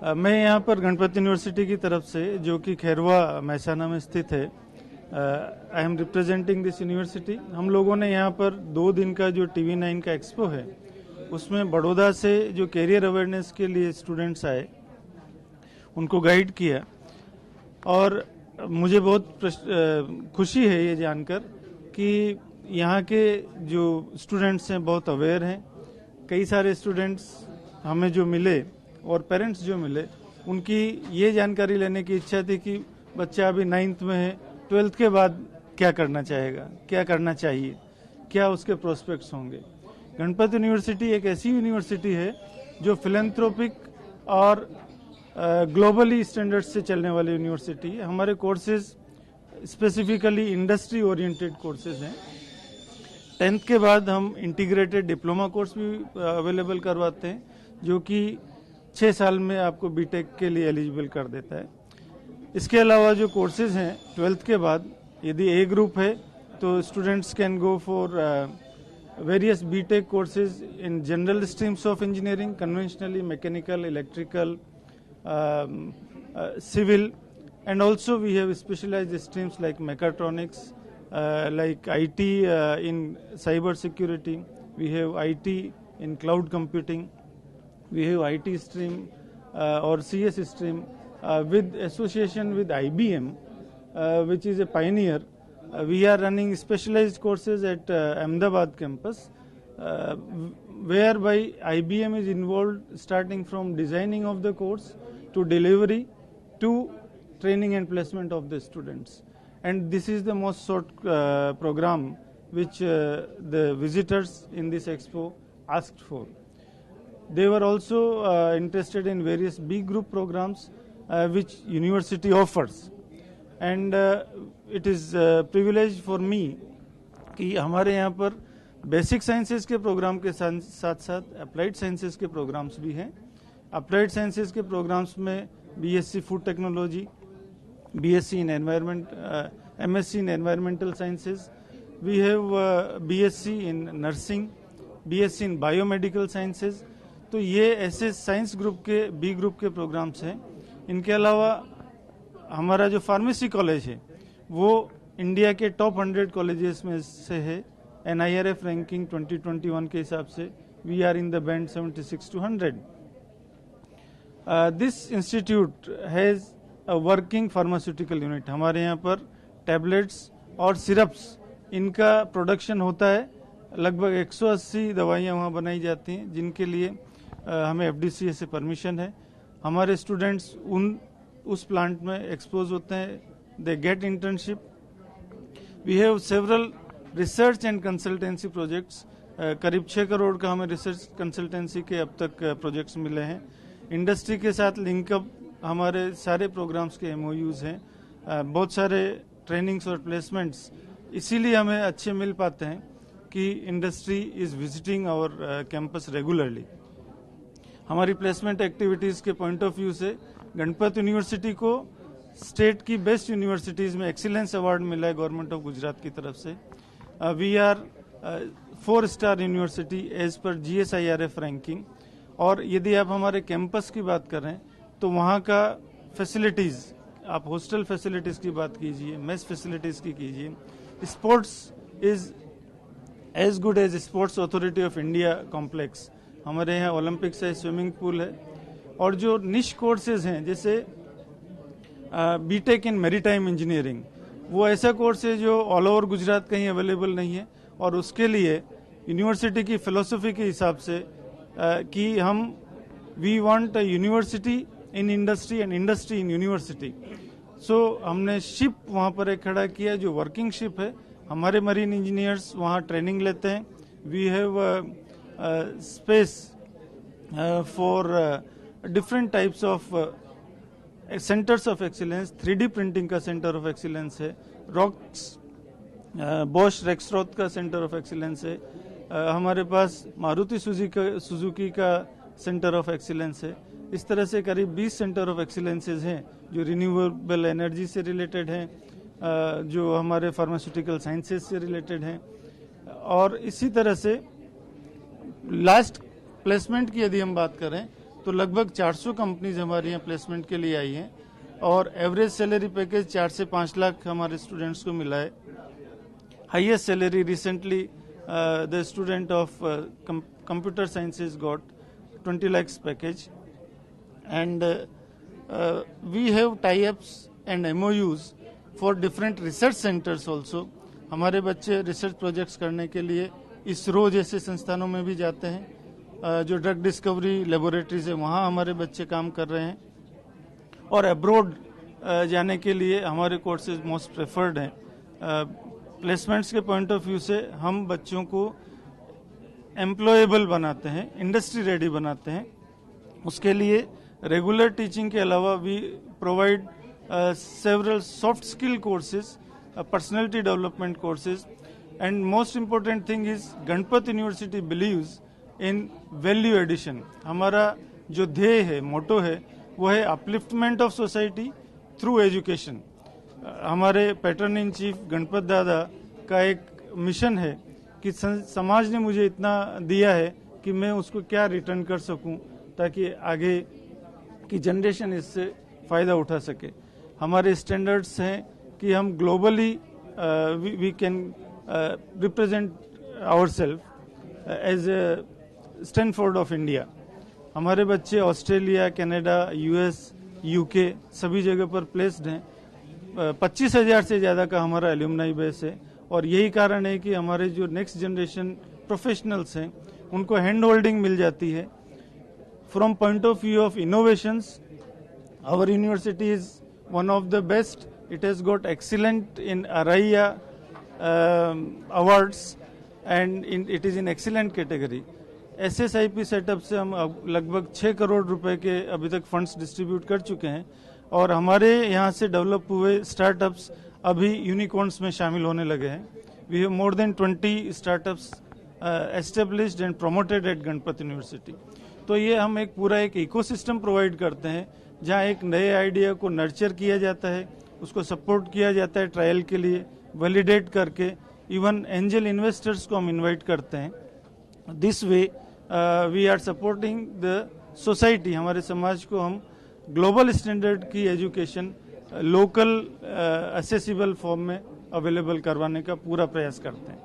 मैं यहाँ पर गणपति यूनिवर्सिटी की तरफ से, जो कि खैरवा महसाना में स्थित है, I am representing this university. हम लोगों ने यहाँ पर 2 दिन का जो TV9 का एक्सपो है, उसमें बड़ौदा से जो कैरियर अवेयरनेस के लिए स्टूडेंट्स आए, उनको गाइड किया। और मुझे बहुत खुशी है ये जानकर कि यहाँ के जो स्टूडेंट्स हैं बहुत अवेयर हैं। कई सारे स्टूडेंट्स हमें जो मिले और पेरेंट्स जो मिले, उनकी ये जानकारी लेने की इच्छा थी कि बच्चा अभी 9th में है, 12th के बाद क्या करना चाहेगा, क्या करना चाहिए, क्या उसके प्रोस्पेक्ट्स होंगे। गणपति यूनिवर्सिटी एक ऐसी यूनिवर्सिटी है जो फिलेंथ्रोपिक और ग्लोबली स्टैंडर्ड्स से चलने वाली यूनिवर्सिटी है। हमारे courses specifically industry oriented courses हैं। 10th के बाद हम इंटीग्रेटेड डिप्लोमा कोर्स भी अवेलेबल करवाते हैं, जो कि 6 साल में आपको बीटेक के लिए एलिजिबल कर देता है। इसके अलावा जो कोर्सेज हैं 12th के बाद, यदि ए ग्रुप है तो students can go for various BTech courses in general streams of engineering, conventionally mechanical, electrical, civil, and also we have specialized streams like mechatronics, like IT in cyber security. We have IT in cloud computing. We have IT stream or CS stream with association with IBM, which is a pioneer. We are running specialized courses at Ahmedabad campus, whereby IBM is involved starting from designing of the course to delivery to training and placement of the students. And this is the most sought program which the visitors in this expo asked for. They were also interested in various B group programs which university offers. And it is a privilege for me कि हमारे यहाँ पर basic sciences के programme के साथ साथ applied sciences के programmes भी हैं। अप्लाइड साइंसेज के प्रोग्राम्स में BSc food technology, BSc in environment, MSc in environmental sciences, we have BSc in nursing, BSc in biomedical sciences. तो ये ऐसे साइंस ग्रुप के B ग्रुप के प्रोग्राम्स हैं। इनके अलावा हमारा जो फार्मेसी कॉलेज है वो इंडिया के टॉप 100 कॉलेजेस में से है। NIRF रैंकिंग 2021 के हिसाब से we are in the band 76 to 100। This institute has a working pharmaceutical unit. हमारे यहाँ पर टैबलेट्स और सिरप्स इनका प्रोडक्शन होता है। लगभग 180 दवाइयाँ वहाँ बनाई जाती हैं, जिनके लिए हमें FDCA से परमिशन है। हमारे स्टूडेंट्स उस प्लांट में एक्सपोज होते हैं, they get internship. We have several research and consultancy projects. करीब 6 करोड़ का हमें रिसर्च कंसल्टेंसी के अब तक प्रोजेक्ट्स मिले हैं। इंडस्ट्री के साथ लिंकअप हमारे सारे प्रोग्राम्स के MOUs हैं। बहुत सारे ट्रेनिंग्स और प्लेसमेंट्स इसीलिए हमें अच्छे मिल पाते हैं कि industry is visiting our campus regularly. हमारी प्लेसमेंट एक्टिविटीज़ के पॉइंट ऑफ व्यू से गणपति यूनिवर्सिटी को स्टेट की बेस्ट यूनिवर्सिटीज़ में एक्सीलेंस अवार्ड मिला है गवर्नमेंट ऑफ गुजरात की तरफ से। We are four star university as पर GSIRF रैंकिंग। और यदि आप हमारे कैंपस की बात करें तो वहाँ का फैसिलिटीज़, आप हॉस्टल फैसिलिटीज़ की बात कीजिए, मेस फैसिलिटीज़ की कीजिए। Sports is as good as sports authority of India complex. हमारे यहाँ ओलंपिक से स्विमिंग पूल है। और जो निश कोर्सेज हैं, जैसे बीटेक इन मैरीटाइम इंजीनियरिंग, वो ऐसा कोर्स है जो ऑल ओवर गुजरात कहीं अवेलेबल नहीं है। और उसके लिए यूनिवर्सिटी की फिलोसफी के हिसाब से कि हम we want a university in industry and industry in university. So हमने शिप वहाँ पर एक खड़ा किया जो वर्किंग शिप है। हमारे मरीन इंजीनियर्स वहाँ ट्रेनिंग लेते हैं। We have space for different types of centres of excellence. 3D printing का सेंटर ऑफ एक्सीलेंस है, रॉक्स बॉश रेक्सरोथ का सेंटर ऑफ एक्सीलेंस है, हमारे पास मारुति सुजुकी का सेंटर ऑफ एक्सीलेंस है। इस तरह से करीब 20 सेंटर ऑफ एक्सीलेंसेज हैं जो रिन्यूएबल एनर्जी से रिलेटेड हैं, जो हमारे फार्मास्यूटिकल साइंसेज से रिलेटेड हैं। और इसी तरह से लास्ट प्लेसमेंट की यदि हम बात करें तो लगभग 400 कंपनीज हमारे यहाँ प्लेसमेंट के लिए आई हैं और एवरेज सैलरी पैकेज 4 से 5 लाख हमारे स्टूडेंट्स को मिला है। Highest salary recently the student of computer sciences got 20 lakhs package, and we have tie-ups and MOUs for different research centers also. हमारे बच्चे रिसर्च प्रोजेक्ट्स करने के लिए इसरो जैसे संस्थानों में भी जाते हैं, जो ड्रग डिस्कवरी लेबोरेटरीज है वहाँ हमारे बच्चे काम कर रहे हैं, और अब्रॉड जाने के लिए हमारे कोर्सेज मोस्ट प्रेफर्ड हैं। प्लेसमेंट्स के पॉइंट ऑफ व्यू से हम बच्चों को एम्प्लॉयबल बनाते हैं, इंडस्ट्री रेडी बनाते हैं। उसके लिए रेगुलर टीचिंग के अलावा we provide several soft skill courses, personality development courses, and most important thing is Ganpat university believes in value addition. हमारा जो ध्येय है, मोटो है, वो है upliftment of society through education. हमारे patron in chief Ganpat Dada का एक मिशन है कि समाज ने मुझे इतना दिया है कि मैं उसको क्या रिटर्न कर सकूं ताकि आगे की जनरेशन इससे फ़ायदा उठा सके। हमारे स्टैंडर्ड्स हैं कि हम globally we can represent ourselves as a Stanford of India. हमारे बच्चे ऑस्ट्रेलिया, कनाडा, यूएस, यूके सभी जगह पर प्लेस्ड हैं। 25,000 से ज़्यादा का हमारा एल्यूमनाई बेस है, और यही कारण है कि हमारे जो नेक्स्ट जनरेशन प्रोफेशनल्स हैं उनको हैंड होल्डिंग मिल जाती है। From point of view of innovations, our university is one of the best. It has got excellent in ARIIA awards and it is in excellent category. SSIP setup से हम लगभग 6 करोड़ रुपए के अभी तक फंड्स डिस्ट्रीब्यूट कर चुके हैं, और हमारे यहाँ से डेवलप हुए स्टार्टअप्स अभी यूनिकॉर्न्स में शामिल होने लगे हैं। We have more than 20 startups established and promoted at Ganpat university. तो ये हम एक पूरा एक इकोसिस्टम प्रोवाइड करते हैं जहाँ एक नए आइडिया को नर्चर किया जाता है, उसको सपोर्ट किया जाता है ट्रायल के लिए, वैलिडेट करके इवन एंजल इन्वेस्टर्स को हम इन्वाइट करते हैं। This way we are supporting the society. हमारे समाज को हम ग्लोबल स्टैंडर्ड की एजुकेशन लोकल असेसिबल फॉर्म में अवेलेबल करवाने का पूरा प्रयास करते हैं।